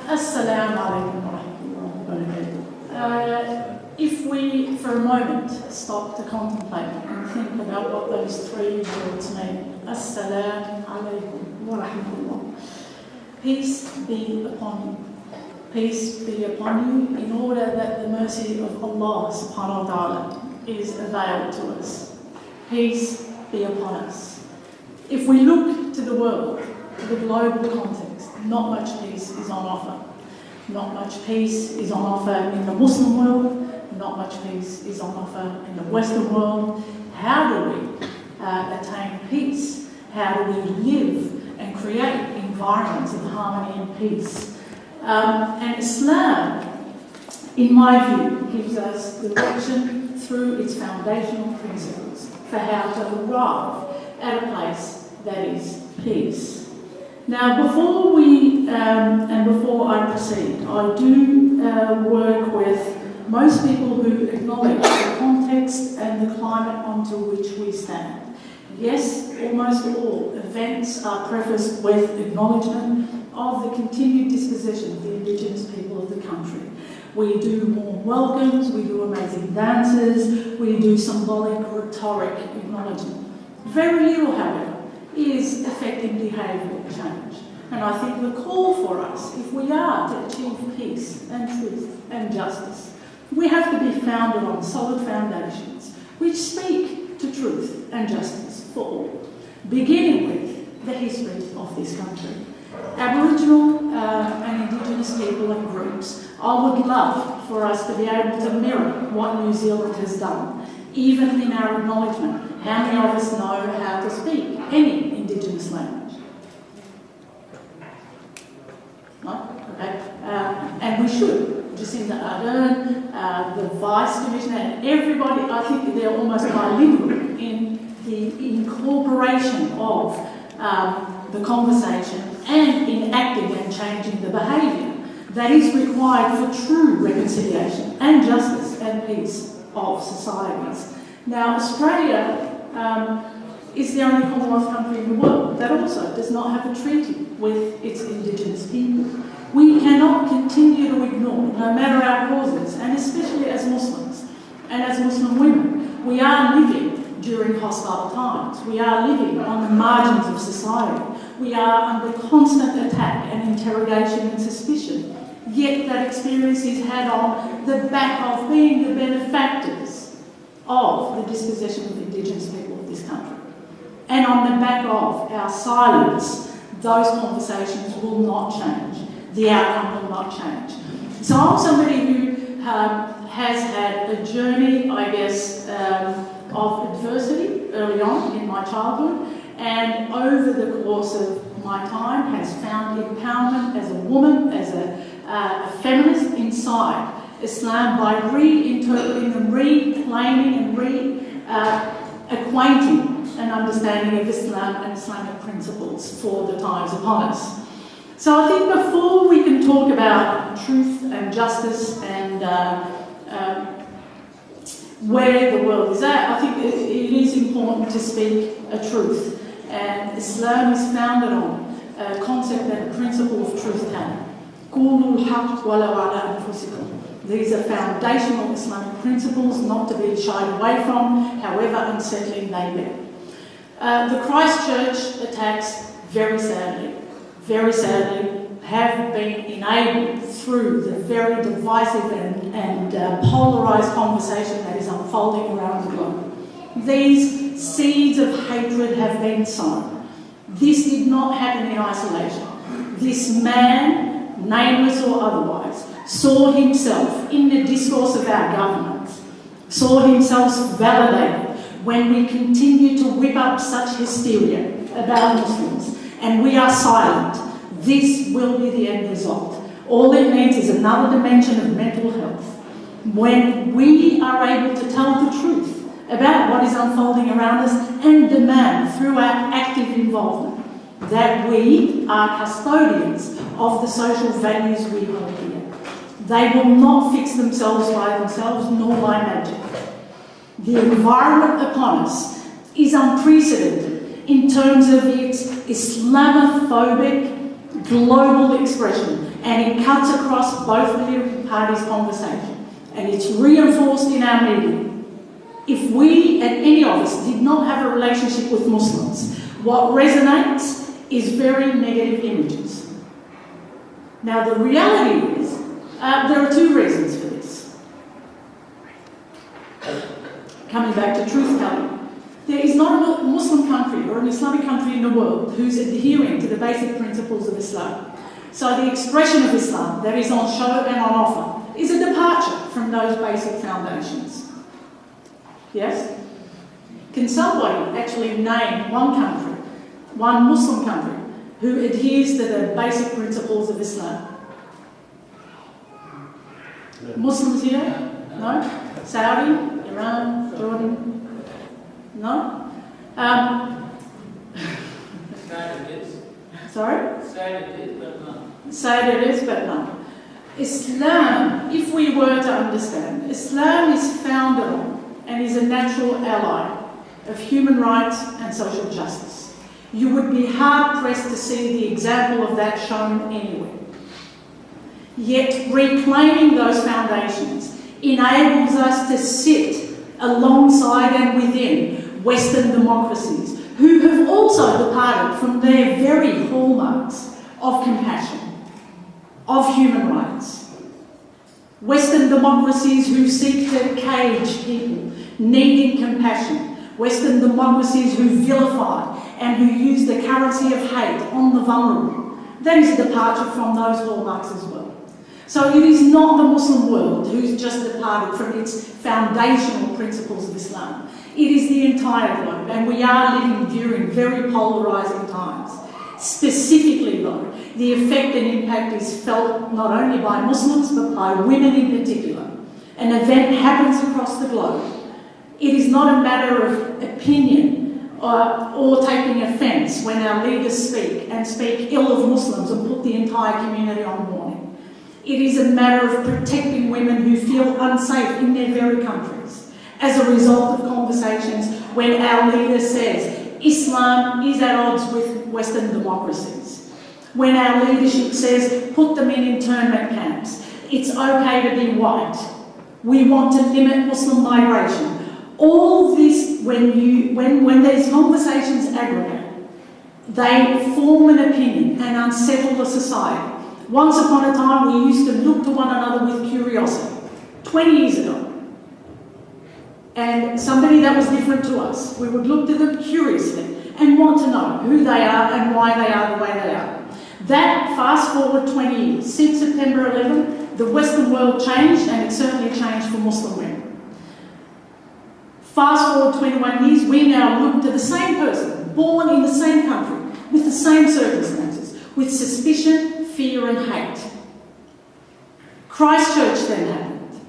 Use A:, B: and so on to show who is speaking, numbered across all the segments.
A: Assalamu alaikum wa rahmatullahi wa barakatuh. If we, for a moment, stop to contemplate and think about what those three words mean. Assalamu alaikum wa rahmatullah. Peace be upon you. Peace be upon you in order that the mercy of Allah subhanahu wa ta'ala is availed to us. Peace be upon us. If we look to the world, to the global context, not much peace is on offer. Not much peace is on offer in the Muslim world. Not much peace is on offer in the Western world. How do we attain peace? How do we live and create environments of harmony and peace? And Islam, in my view, gives us direction through its foundational principles for how to arrive at a place that is peace. Now, before I proceed, I do work with most people who acknowledge the context and the climate onto which we stand. Yes, almost all events are prefaced with acknowledgement of the continued dispossession of the Indigenous people of the country. We do warm welcomes, we do amazing dances, we do symbolic rhetoric acknowledgement. Very little, however, is affecting behavioural change. And I think the call for us, if we are to achieve peace and truth and justice, we have to be founded on solid foundations which speak to truth and justice for all, beginning with the history of this country. Aboriginal and Indigenous people and groups, I would love for us to be able to mirror what New Zealand has done, even in our acknowledgement. How many of us know how to speak any Indigenous language? No? Okay. And we should. Jacinda Ardern, the Vice Commissioner, and everybody, I think they're almost bilingual in the incorporation of the conversation and in acting and changing the behaviour that is required for true reconciliation and justice and peace of societies. Now, Australia is the only Commonwealth country in the world that also does not have a treaty with its Indigenous people. We cannot continue to ignore, no matter our causes, and especially as Muslims and as Muslim women. We are living during hostile times. We are living on the margins of society. We are under constant attack and interrogation and suspicion. Yet that experience is had on the back of being the benefactors of the dispossession of Indigenous people of this country. And on the back of our silence, those conversations will not change. The outcome will not change. So I'm somebody who has had a journey, I guess, of adversity early on in my childhood, and over the course of my time has found empowerment as a woman, as a feminist inside Islam by reinterpreting and reclaiming and acquainting an understanding of Islam and Islamic principles for the times upon us. So I think before we can talk about truth and justice and where the world is at, I think it is important to speak a truth. And Islam is founded on a concept and a principle of truth-telling. قُولُوا الْحَقَّ وَلَوْ عَلَىٰ أَنفُسِكُمْ. These are foundational Islamic principles not to be shied away from, however unsettling they be. The Christchurch attacks, very sadly, have been enabled through the very divisive and polarised conversation that is unfolding around the globe. These seeds of hatred have been sown. This did not happen in isolation. This man, nameless or otherwise, saw himself in the discourse of our governments, saw himself validated when we continue to whip up such hysteria about Muslims, and we are silent. This will be the end result. All it needs is another dimension of mental health. When we are able to tell the truth about what is unfolding around us and demand through our active involvement that we are custodians of the social values we hold here. They will not fix themselves by themselves nor by magic. The environment upon us is unprecedented in terms of its Islamophobic global expression and it cuts across both political parties' conversation, and it's reinforced in our media. If we, at any of us, did not have a relationship with Muslims, what resonates is very negative images. Now, the reality is, there are two reasons for this. Coming back to truth-telling, there is not a Muslim country or an Islamic country in the world who's adhering to the basic principles of Islam. So the expression of Islam that is on show and on offer is a departure from those basic foundations. Yes? Can somebody actually name one country, one Muslim country, who adheres to the basic principles of Islam? Muslims here? No? Saudi? Iran? Jordan? No? Sorry? Say it is, but no. Islam, if we were to understand, Islam is founded on and is a natural ally of human rights and social justice. You would be hard-pressed to see the example of that shown anywhere. Yet reclaiming those foundations enables us to sit alongside and within Western democracies who have also departed from their very hallmarks of compassion, of human rights. Western democracies who seek to cage people needing compassion. Western democracies who vilify and who use the currency of hate on the vulnerable. That is a departure from those hallmarks as well. So it is not the Muslim world who's just departed from its foundational principles of Islam. It is the entire globe, and we are living during very polarising times. Specifically though, the effect and impact is felt not only by Muslims but by women in particular. An event happens across the globe. It is not a matter of opinion or taking offence when our leaders speak and speak ill of Muslims and put the entire community on warning. It is a matter of protecting women who feel unsafe in their very countries as a result of conversations when our leader says Islam is at odds with Western democracies. When our leadership says put them in internment camps. It's okay to be white. We want to limit Muslim migration. All this, when these conversations aggregate, they form an opinion and unsettle the society. Once upon a time, we used to look to one another with curiosity. 20 years ago. And somebody that was different to us, we would look to them curiously and want to know who they are and why they are the way they are. That, fast forward 20 years, since September 11, the Western world changed, and it certainly changed for Muslim women. Fast forward 21 years, we now look to the same person, born in the same country, with the same circumstances, with suspicion, fear and hate. Christchurch then happened.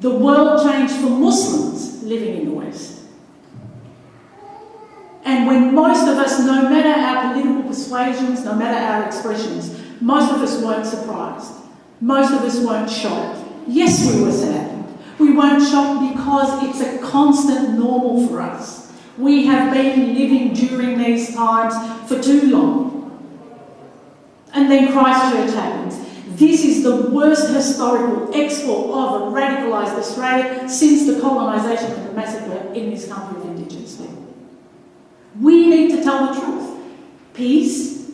A: The world changed for Muslims living in the West. And when most of us, no matter our political persuasions, no matter our expressions, most of us weren't surprised. Most of us weren't shocked. Yes, we were saddened. We weren't shocked because it's a constant normal for us. We have been living during these times for too long. And then Christchurch happens. This is the worst historical export of a radicalised Australia since the colonisation and the massacre in this country of Indigenous people. We need to tell the truth. Peace,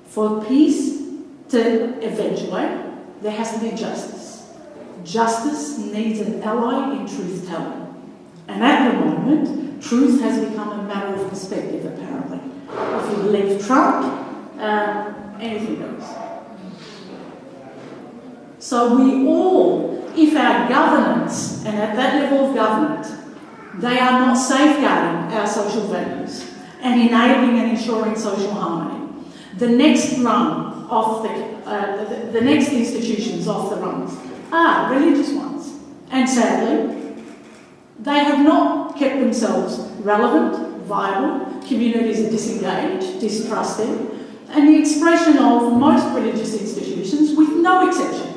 A: for peace to eventuate, there has to be justice. Justice needs an ally in truth-telling. And at the moment, truth has become a matter of perspective, apparently. If you believe Trump, anything goes. So we all, if our governance, and at that level of government, they are not safeguarding our social values and enabling and ensuring social harmony, the next rung of the next institutions off the rungs are religious ones. And sadly, they have not kept themselves relevant, viable, communities are disengaged, distrusted, and the expression of most religious institutions, with no exception,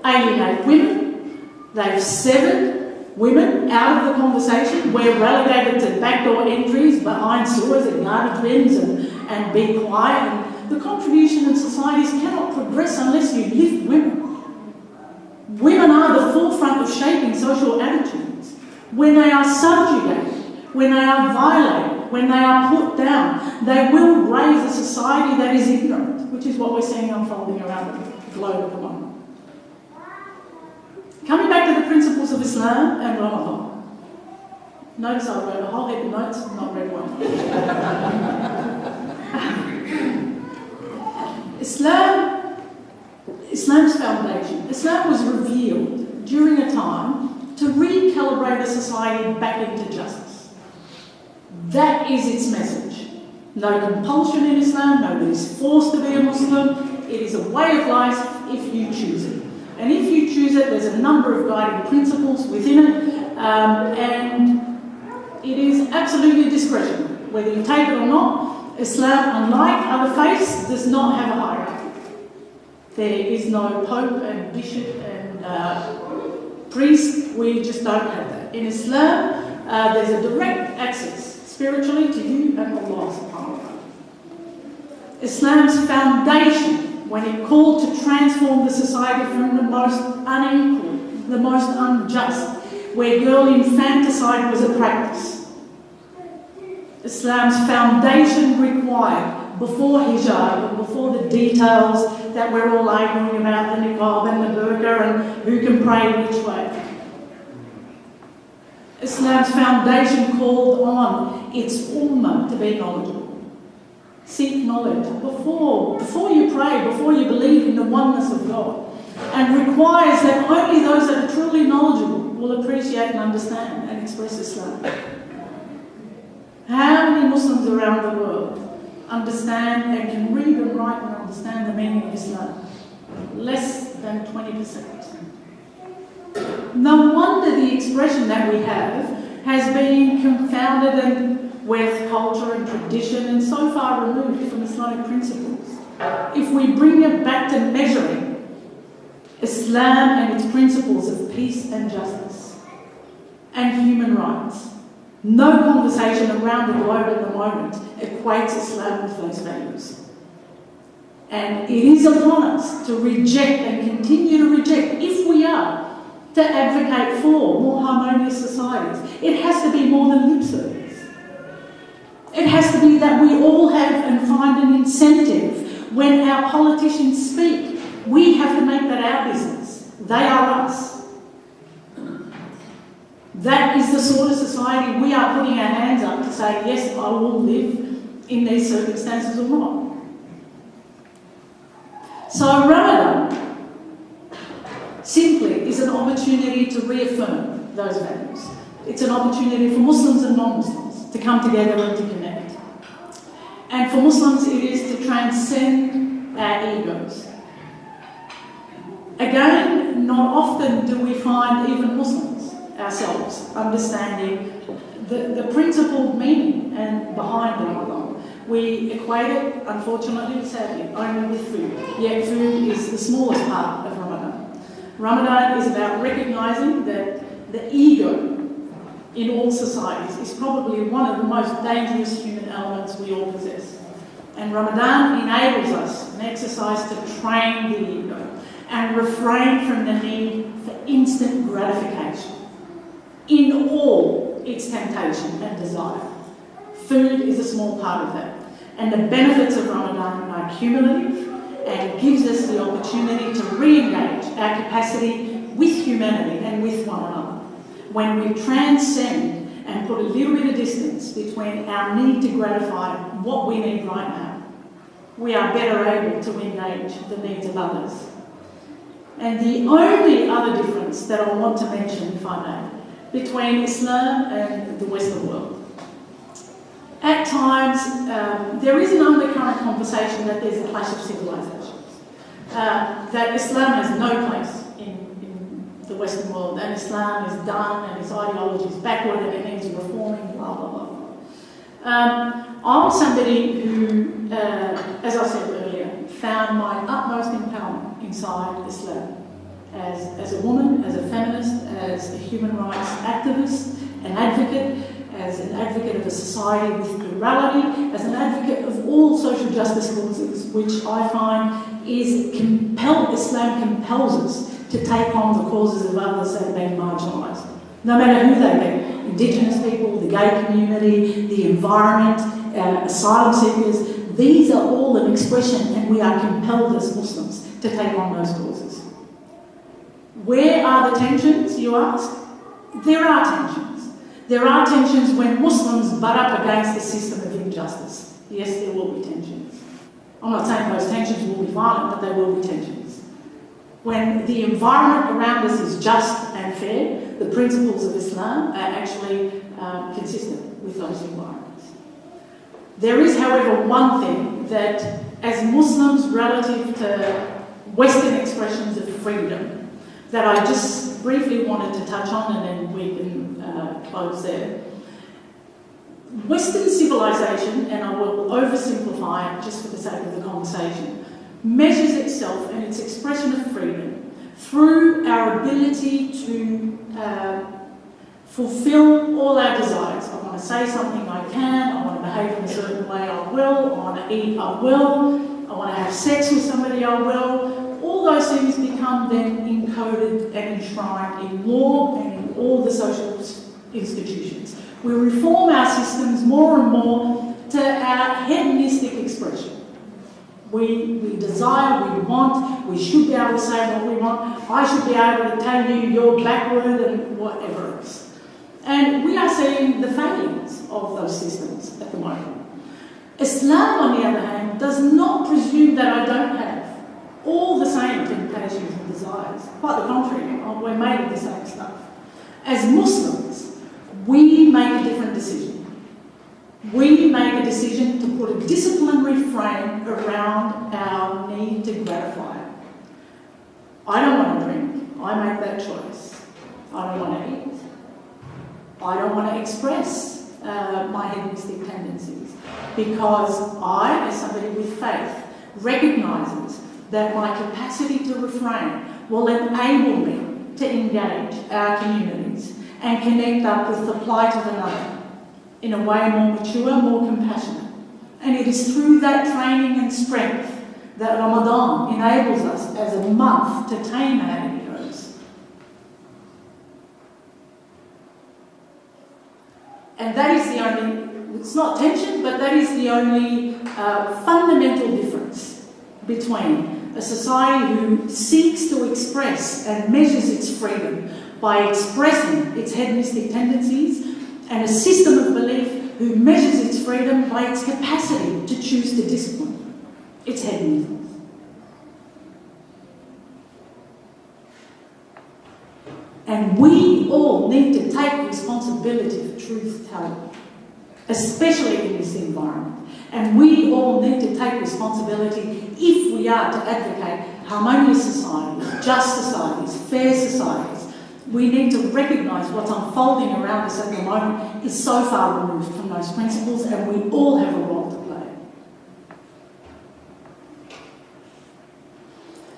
A: alienate women. They've severed women out of the conversation. We're relegated to backdoor entries behind stores and garbage bins and be quiet. And the contribution in societies cannot progress unless you lift women. Women are the forefront of shaping social attitudes. When they are subjugated, when they are violated, when they are put down, they will raise a society that is ignorant, which is what we're seeing unfolding around the globe at the moment. Coming back to the principles of Islam and Ramadan. Notice I wrote a whole heap of notes, not read one. Islam's foundation. Islam was revealed during a time to recalibrate the society back into justice. That is its message. No compulsion in Islam, nobody is forced to be a Muslim. It is a way of life if you choose it. And if you choose it, there's a number of guiding principles within it, and it is absolutely discretionary, whether you take it or not. Islam, unlike other faiths, does not have a hierarchy. There is no pope and bishop and priest. We just don't have that. In Islam, there's a direct access spiritually to you and Allah subhanahu wa ta'ala. Islam's foundation, when it called to transform the society from the most unequal, the most unjust, where girl infanticide was a practice. Islam's foundation required, before hijab and before the details that we're all arguing about, the niqab and the burqa and who can pray which way. Islam's foundation called on its ummah to be knowledgeable. Seek knowledge before you pray, before you believe in the oneness of God, and requires that only those that are truly knowledgeable will appreciate and understand and express Islam. How many Muslims around the world understand and can read and write and understand the meaning of Islam? Less than 20%. No wonder the expression that we have has been confounded with culture and tradition and so far removed from Islamic principles. If we bring it back to measuring Islam and its principles of peace and justice and human rights, no conversation around the globe at the moment equates Islam with those values. And it is upon us to reject and continue to reject, if we are to advocate for more harmonious societies. It has to be more than lip service. It has to be that we all have and find an incentive when our politicians speak. We have to make that our business. They are us. That is the sort of society we are putting our hands up to say, yes, I will live in these circumstances or not. So Ramadan simply is an opportunity to reaffirm those values. It's an opportunity for Muslims and non-Muslims to come together and to connect. And for Muslims, it is to transcend our egos. Again, not often do we find even Muslims ourselves understanding the principled meaning and behind Ramadan. We equate it, unfortunately, sadly, only with food. Yet food is the smallest part of Ramadan. Ramadan is about recognising that the ego in all societies is probably one of the most dangerous human elements we all possess. And Ramadan enables us an exercise to train the ego and refrain from the need for instant gratification in all its temptation and desire. Food is a small part of that. And the benefits of Ramadan are cumulative and gives us the opportunity to re-engage our capacity with humanity and with one another. When we transcend and put a little bit of distance between our need to gratify what we need right now, we are better able to engage the needs of others. And the only other difference that I want to mention, if I may, between Islam and the Western world. At times, there is an undercurrent conversation that there's a clash of civilizations, that Islam has no place in the Western world, and Islam is done, and its ideology is backward, and it needs reforming, blah, blah, blah. I'm somebody who, as I said earlier, found my utmost empowerment inside Islam. As a woman, as a feminist, as a human rights activist, an advocate, as an advocate of a society with plurality, as an advocate of all social justice causes, which I find Islam compels us to take on the causes of others that have been marginalised, no matter who they be. Indigenous people, the gay community, the environment, asylum seekers, these are all an expression, and we are compelled as Muslims to take on those causes. Where are the tensions, you ask? There are tensions. There are tensions when Muslims butt up against a system of injustice. Yes, there will be tensions. I'm not saying those tensions will be violent, but there will be tensions. When the environment around us is just and fair, the principles of Islam are actually consistent with those environments. There is, however, one thing that, as Muslims relative to Western expressions of freedom, that I just briefly wanted to touch on, and then we can close there. Western civilization, and I will oversimplify it just for the sake of the conversation, measures itself and its expression of freedom through our ability to fulfill all our desires. I want to say something, I can. I want to behave in a certain way, I will. I want to eat, I will. I want to have sex with somebody, I will. All those things become then encoded and enshrined in law and in all the social institutions. We reform our systems more and more to our hedonistic expression. We desire, we want, we should be able to say what we want. I should be able to tell you you're backward and whatever else. And we are seeing the failings of those systems at the moment. Islam, on the other hand, does not presume that I don't have all the same temptations and desires. Quite the contrary, we're made of the same stuff. As Muslims, we make a different decision. We make a decision to put a disciplinary frame around our need to gratify it. I don't want to drink. I make that choice. I don't want to eat. I don't want to express my hedonistic tendencies, because I, as somebody with faith, recognises that my capacity to refrain will enable me to engage our communities and connect up with the plight of another in a way more mature, more compassionate. And it is through that training and strength that Ramadan enables us as a month to tame our egos. And that is the only, it's not tension, but that is the only fundamental difference between a society who seeks to express and measures its freedom by expressing its hedonistic tendencies, and a system of belief who measures its freedom by its capacity to choose to discipline its hedonism. And we all need to take responsibility for truth-telling, especially in this environment. And we all need to take responsibility if we are to advocate harmonious societies, just societies, fair societies. We need to recognise what's unfolding around us at the moment is so far removed from those principles, and we all have a role to play.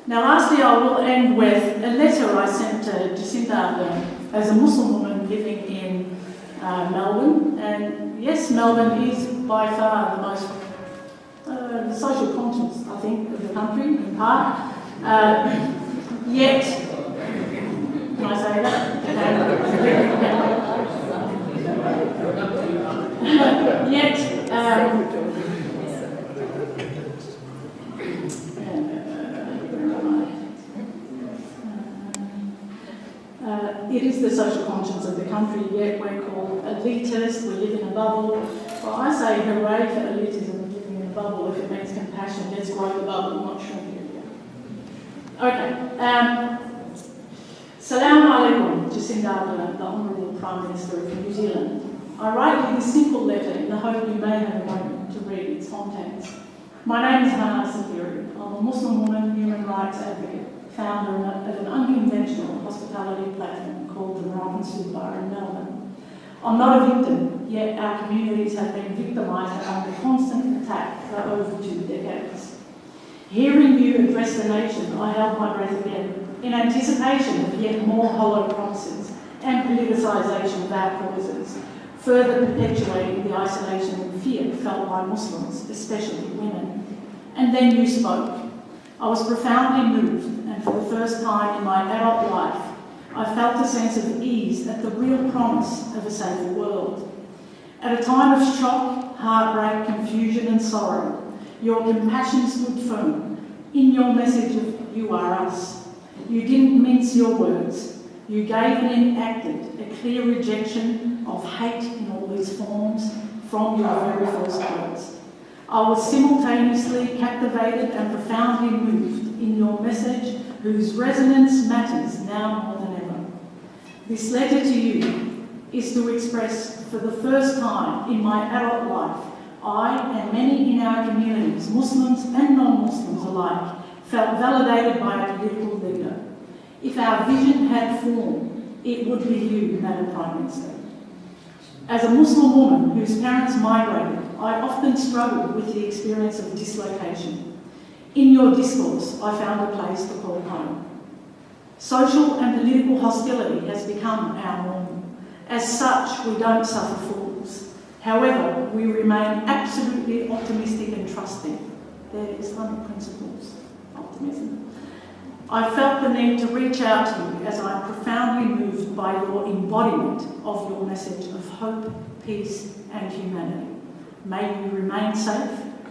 A: Now, lastly, I will end with a letter I sent to Jacinta Ardern as a Muslim woman living in Melbourne. And yes, Melbourne is by far the most social conscience, I think, of the country, in part. Yet, can I say that? It is the social conscience of the country, yet we're called elitist, we live in a bubble. Well, I say hooray for elitism, living in a bubble, if it means compassion. Let's grow the bubble, not shrink it. Okay. Salaam alaikum, Jacinta Ardern, the Honourable Prime Minister of New Zealand. I write you this simple letter in the hope you may have a moment to read its contents. My name is Hannan Assafiri. I'm a Muslim woman, human rights advocate, founder of an unconventional hospitality platform called the Moroccan Soup Bar in Melbourne. I'm not a victim, yet our communities have been victimised and under constant attack for over 2 decades. Hearing you address the nation, I held my breath again, in anticipation of yet more hollow promises and politicisation of our causes. further perpetuating the isolation and fear felt by Muslims, especially women. And then you spoke. I was profoundly moved, and for the first time in my adult life, I felt a sense of ease at the real promise of a safer world. At a time of shock, heartbreak, confusion and sorrow, your compassion stood firm in your message of "You are us." You didn't mince your words. You gave and enacted a clear rejection of hate in all these forms from your very first words. I was simultaneously captivated and profoundly moved in your message, whose resonance matters now more than ever. This letter to you is to express, for the first time in my adult life, I and many in our communities, Muslims and non-Muslims alike, felt validated by a political leader. If our vision had form, it would be you, Madam Prime Minister. As a Muslim woman whose parents migrated, I often struggled with the experience of dislocation. In your discourse, I found a place to call home. Social and political hostility has become our norm. As such, we don't suffer fools. However, we remain absolutely optimistic and trusting. They're Islamic principles, optimism. I felt the need to reach out to you as I am profoundly moved by your embodiment of your message of hope, peace and humanity. May you remain safe.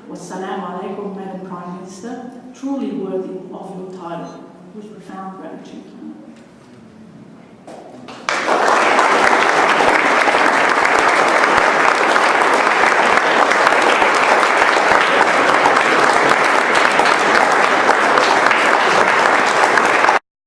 A: Wassalamu alaikum, Madam Prime Minister, truly worthy of your title. With profound gratitude.